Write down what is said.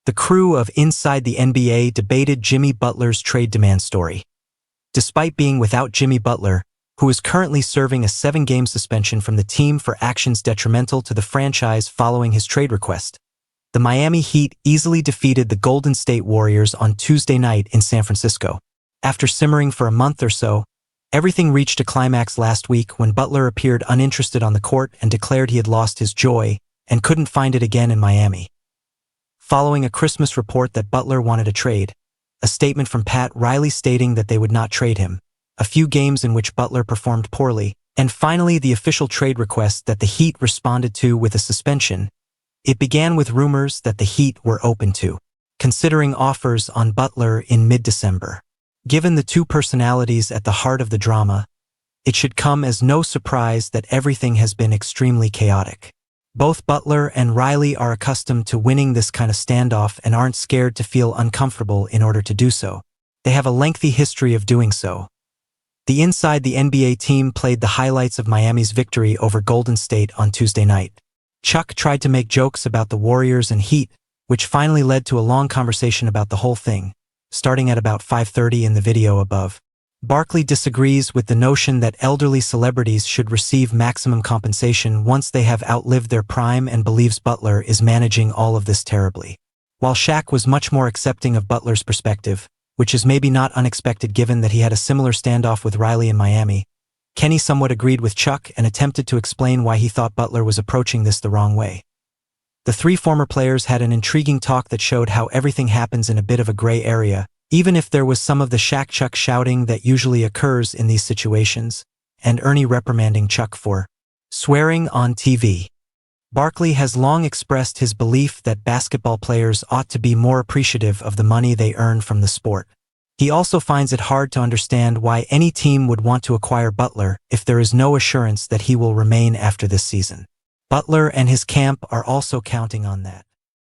The crew of Inside the NBA debated Jimmy Butler's trade demand story. Despite being without Jimmy Butler, who is currently serving a 7-game suspension from the team for actions detrimental to the franchise following his trade request, the Miami Heat easily defeated the Golden State Warriors on Tuesday night in San Francisco. After simmering for a month or so, everything reached a climax last week when Butler appeared uninterested on the court and declared he had lost his joy and couldn't find it again in Miami. Following a Christmas report that Butler wanted a trade, a statement from Pat Riley stating that they would not trade him, a few games in which Butler performed poorly, and finally the official trade request that the Heat responded to with a suspension, it began with rumors that the Heat were open to considering offers on Butler in mid-December. Given the two personalities at the heart of the drama, it should come as no surprise that everything has been extremely chaotic. Both Butler and Riley are accustomed to winning this kind of standoff and aren't scared to feel uncomfortable in order to do so. They have a lengthy history of doing so. The Inside the NBA team played the highlights of Miami's victory over Golden State on Tuesday night. Chuck tried to make jokes about the Warriors and Heat, which finally led to a long conversation about the whole thing, starting at about 5:30 in the video above. Barkley disagrees with the notion that elderly celebrities should receive maximum compensation once they have outlived their prime and believes Butler is managing all of this terribly. While Shaq was much more accepting of Butler's perspective, which is maybe not unexpected given that he had a similar standoff with Riley in Miami, Kenny somewhat agreed with Chuck and attempted to explain why he thought Butler was approaching this the wrong way. The three former players had an intriguing talk that showed how everything happens in a bit of a gray area, even if there was some of the Shaq-Chuck shouting that usually occurs in these situations, and Ernie reprimanding Chuck for swearing on TV. Barkley has long expressed his belief that basketball players ought to be more appreciative of the money they earn from the sport. He also finds it hard to understand why any team would want to acquire Butler if there is no assurance that he will remain after this season. Butler and his camp are also counting on that.